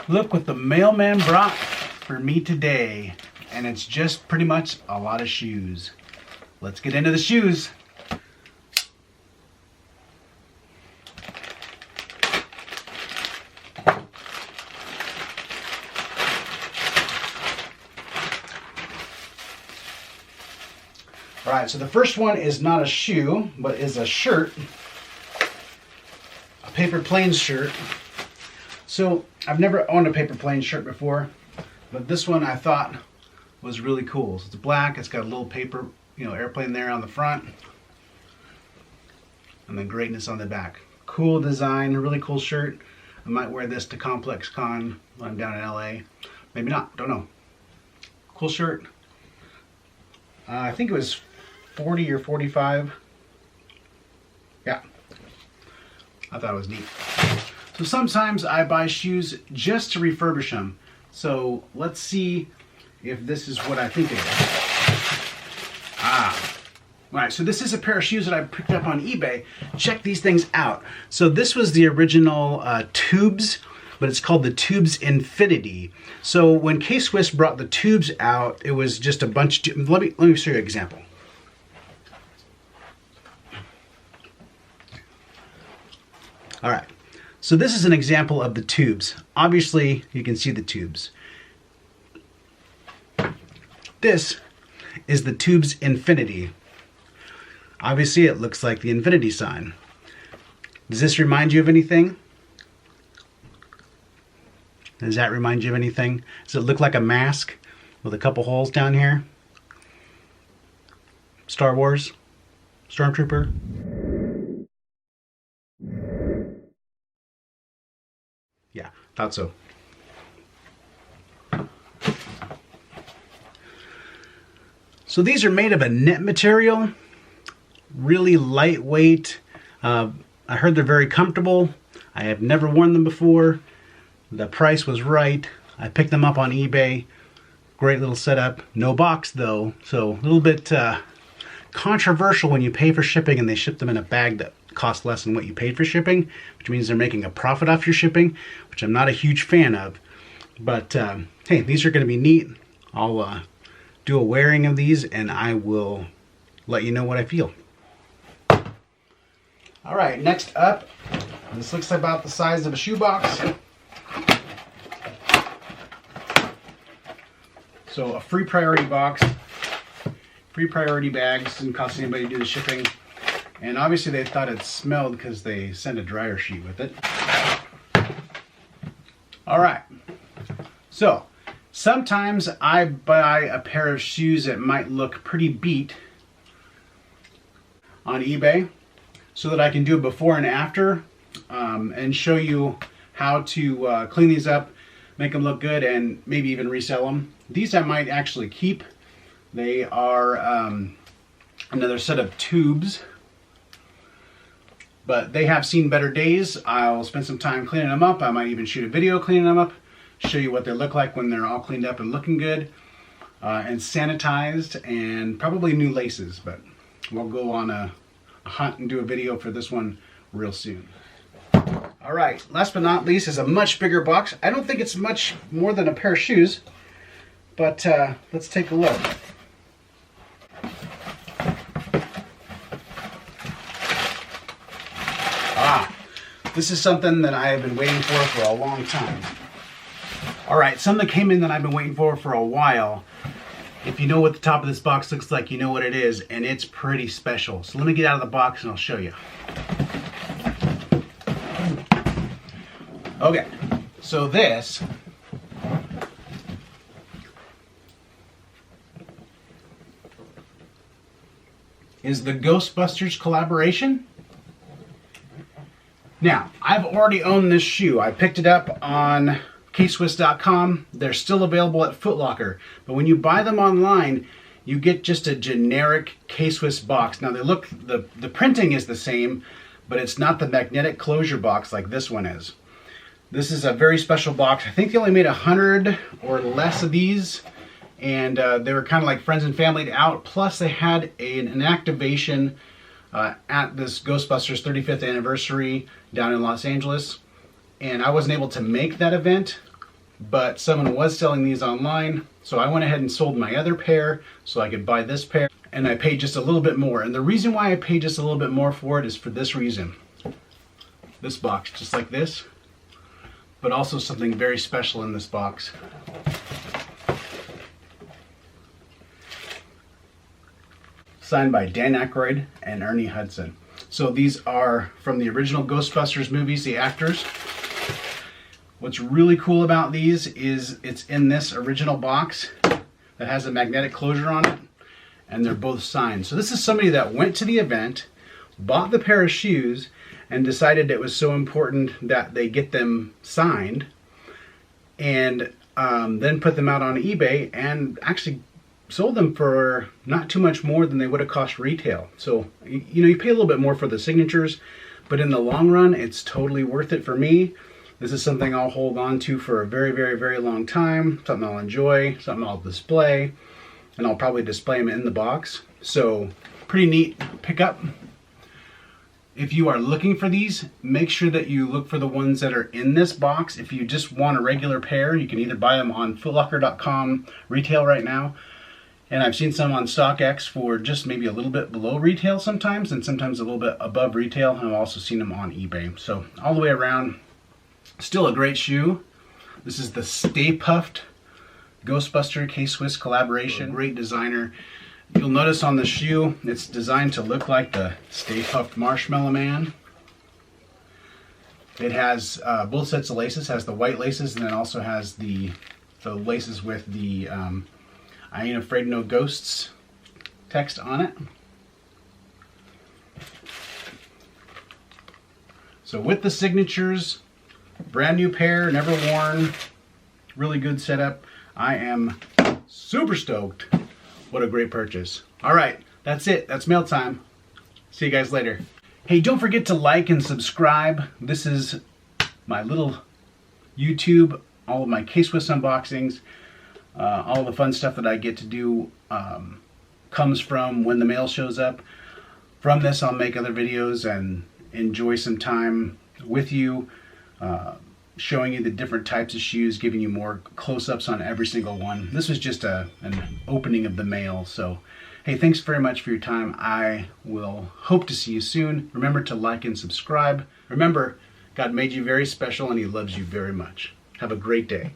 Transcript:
Look what the mailman brought for me today. And it's just pretty much a lot of shoes. Let's get into the shoes. All right, so the first one is not a shoe, but is a shirt. A Paper Planes shirt. So I've never owned a Paper Planes shirt before, but this one I thought was really cool. So it's black, it's got a little paper, airplane there on the front, and then greatness on the back. Cool design, really cool shirt. I might wear this to Complex Con when I'm down in LA. Maybe not, don't know. Cool shirt. I think it was 40 or 45. Yeah, I thought it was neat. So sometimes I buy shoes just to refurbish them. So let's see if this is what I think it is. All right, so this is a pair of shoes that I picked up on eBay. Check these things out. So this was the original Tubes, but it's called the Tubes Infinity. So when Kswiss brought the Tubes out, it was just a bunch of, let me show you an example. All right, so this is an example of the Tubes. Obviously, you can see the Tubes. This is the Tubes Infinity. Obviously, it looks like the infinity sign. Does this remind you of anything? Does that remind you of anything? Does it look like a mask with a couple holes down here? Star Wars? Stormtrooper? Yeah, thought so. So these are made of a knit material, really lightweight. I heard they're very comfortable. I have never worn them before. The price was right. I picked them up on eBay. Great little setup. No box though, so a little bit controversial when you pay for shipping and they ship them in a bag that costs less than what you paid for shipping, which means they're making a profit off your shipping, which I'm not a huge fan of. But hey, these are going to be neat. I'll do a wearing of these and I will let you know what I feel. All right, next up, this looks about the size of a shoebox. So a free priority box, free priority bags, didn't cost anybody to do the shipping. And obviously they thought it smelled because they sent a dryer sheet with it. All right, so sometimes I buy a pair of shoes that might look pretty beat on eBay so that I can do a before and after and show you how to clean these up, make them look good, and maybe even resell them. These I might actually keep. They are another set of Tubes, but they have seen better days. I'll spend some time cleaning them up. I might even shoot a video cleaning them up, show you what they look like when they're all cleaned up and looking good and sanitized, and probably new laces, but we'll go on a hunt and do a video for this one real soon. All right, last but not least is a much bigger box. I don't think it's much more than a pair of shoes, but let's take a look. This is something that I have been waiting for a long time. All right, something came in that I've been waiting for a while. If you know what the top of this box looks like, you know what it is, and it's pretty special. So let me get out of the box and I'll show you. Okay, so this is the Ghostbusters collaboration. Now, I've already owned this shoe. I picked it up on Kswiss.com. They're still available at Foot Locker. But when you buy them online, you get just a generic Kswiss box. Now, they look, the printing is the same, but it's not the magnetic closure box like this one is. This is a very special box. I think they only made 100 or less of these, and they were kind of like friends and family out. Plus, they had an activation at this Ghostbusters 35th anniversary down in Los Angeles, and I wasn't able to make that event, but someone was selling these online, so I went ahead and sold my other pair so I could buy this pair, and I paid just a little bit more. And the reason why I paid just a little bit more for it is for this reason. This box, just like this, but also something very special in this box. Signed by Dan Ackroyd and Ernie Hudson. So these are from the original Ghostbusters movies, the actors. What's really cool about these is it's in this original box that has a magnetic closure on it, and they're both signed. So this is somebody that went to the event, bought the pair of shoes, and decided it was so important that they get them signed, and then put them out on eBay and actually sold them for not too much more than they would have cost retail. So, you know, you pay a little bit more for the signatures, but in the long run, it's totally worth it for me. This is something I'll hold on to for a very, very, very long time, something I'll enjoy, something I'll display, and I'll probably display them in the box. So, pretty neat pickup. If you are looking for these, make sure that you look for the ones that are in this box. If you just want a regular pair, you can either buy them on footlocker.com retail right now, and I've seen some on StockX for just maybe a little bit below retail sometimes, and sometimes a little bit above retail, and I've also seen them on eBay. So all the way around, still a great shoe. This is the Stay Puft Ghostbuster Kswiss collaboration. Great designer. You'll notice on the shoe, it's designed to look like the Stay Puft Marshmallow Man. It has both sets of laces, has the white laces, and then also has the laces with the I Ain't Afraid No Ghosts text on it. So with the signatures, brand new pair, never worn, really good setup. I am super stoked. What a great purchase. All right, that's it. That's mail time. See you guys later. Hey, don't forget to like and subscribe. This is my little YouTube, all of my Kswiss unboxings. All the fun stuff that I get to do comes from when the mail shows up. From this, I'll make other videos and enjoy some time with you, showing you the different types of shoes, giving you more close-ups on every single one. This was just an opening of the mail. So, hey, thanks very much for your time. I will hope to see you soon. Remember to like and subscribe. Remember, God made you very special and He loves you very much. Have a great day.